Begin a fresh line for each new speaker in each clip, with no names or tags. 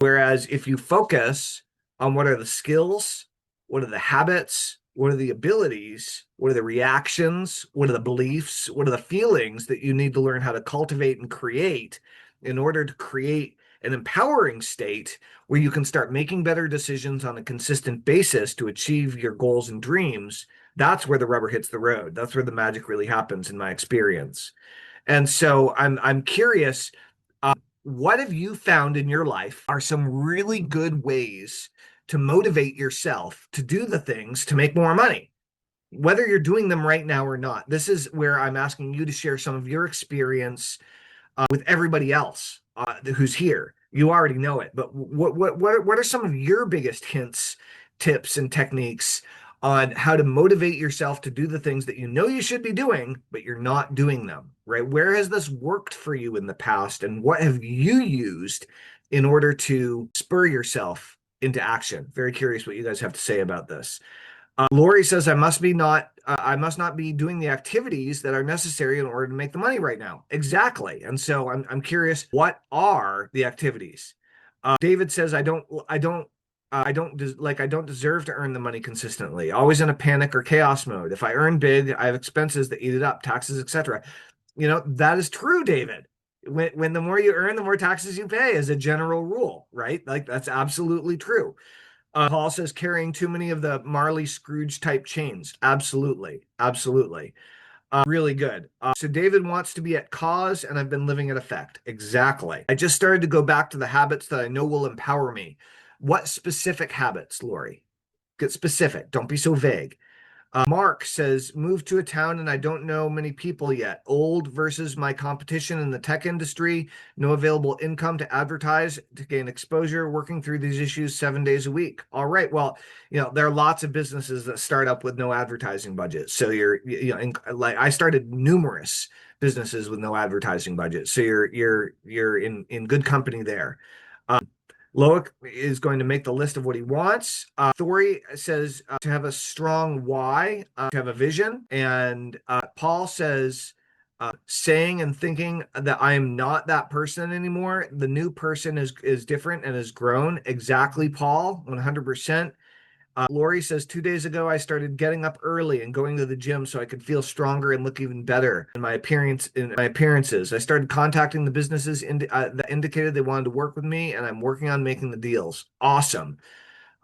Whereas if you focus on what are the skills, what are the habits, what are the abilities, what are the reactions, what are the beliefs, what are the feelings that you need to learn how to cultivate and create in order to create an empowering state where you can start making better decisions on a consistent basis to achieve your goals and dreams, that's where the rubber hits the road. That's where the magic really happens in my experience. And so I'm curious, what have you found in your life are some really good ways to motivate yourself to do the things to make more money, whether you're doing them right now or not? This is where I'm asking you to share some of your experience with everybody else who's here. You already know it, but what are some of your biggest hints, tips, and techniques on how to motivate yourself to do the things that you know you should be doing, but you're not doing them, right? Where has this worked for you in the past, and what have you used in order to spur yourself into action? Very curious what you guys have to say about this. Lori says, I must not be doing the activities that are necessary in order to make the money right now. Exactly. And so I'm curious, what are the activities? David says, I don't deserve to earn the money consistently. Always in a panic or chaos mode. If I earn big, I have expenses that eat it up, taxes, etc. That is true, David. When the more you earn, the more taxes you pay, as a general rule, right? Like that's absolutely true. Paul says carrying too many of the Marley Scrooge type chains. Absolutely. Absolutely. Really good. So David wants to be at cause, and I've been living at effect. Exactly. I just started to go back to the habits that I know will empower me. What specific habits, Lori? Get specific. Don't be so vague. Mark says, moved to a town and I don't know many people yet. Old versus my competition in the tech industry. No available income to advertise to gain exposure. Working through these issues 7 days a week. All right. Well, there are lots of businesses that start up with no advertising budget. So like I started numerous businesses with no advertising budget. So you're in good company there. Loic is going to make the list of what he wants. Thori says to have a strong why, to have a vision. And Paul says, saying and thinking that I am not that person anymore. The new person is different and has grown. Exactly, Paul, 100%. Lori says 2 days ago, I started getting up early and going to the gym so I could feel stronger and look even better in my appearances. I started contacting the businesses that indicated they wanted to work with me, and I'm working on making the deals. Awesome.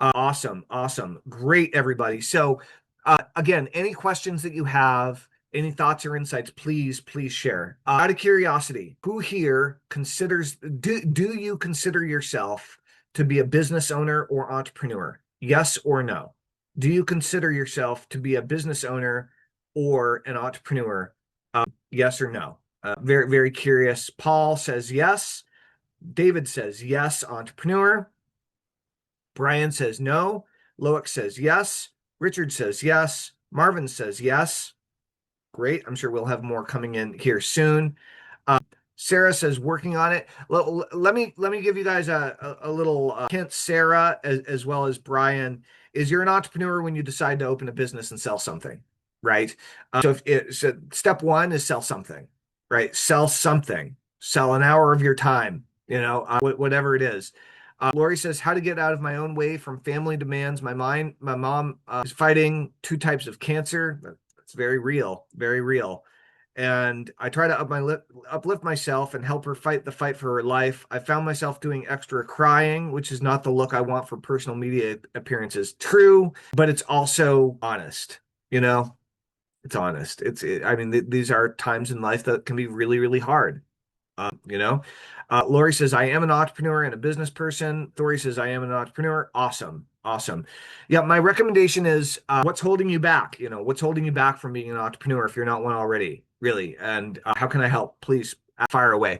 Awesome. Great, everybody. So, again, any questions that you have, any thoughts or insights, please share. Out of curiosity, who here do you consider yourself to be a business owner or entrepreneur? Yes or no? Do you consider yourself to be a business owner or an entrepreneur? Yes or no? Very, very curious. Paul says yes. David says yes, entrepreneur. Brian says no. Loic says yes. Richard says yes. Marvin says yes. Great. I'm sure we'll have more coming in here soon. Sarah says working on it. Let me give you guys a little hint. Sarah, as well as Brian, is you're an entrepreneur when you decide to open a business and sell something, right? So step one is sell something, right? Sell something. Sell an hour of your time. Whatever it is. Lori says how to get out of my own way from family demands. My mom is fighting 2 types of cancer. That's very real, very real. And I try to uplift myself and help her fight the fight for her life. I found myself doing extra crying, which is not the look I want for personal media appearances. True, but it's also honest. It's honest. I mean, these are times in life that can be really, really hard. Uh, you know, Lori says, I am an entrepreneur and a business person. Thori says, I am an entrepreneur. Awesome. Yeah, my recommendation is what's holding you back? What's holding you back from being an entrepreneur if you're not one already, really? And how can I help? Please fire away.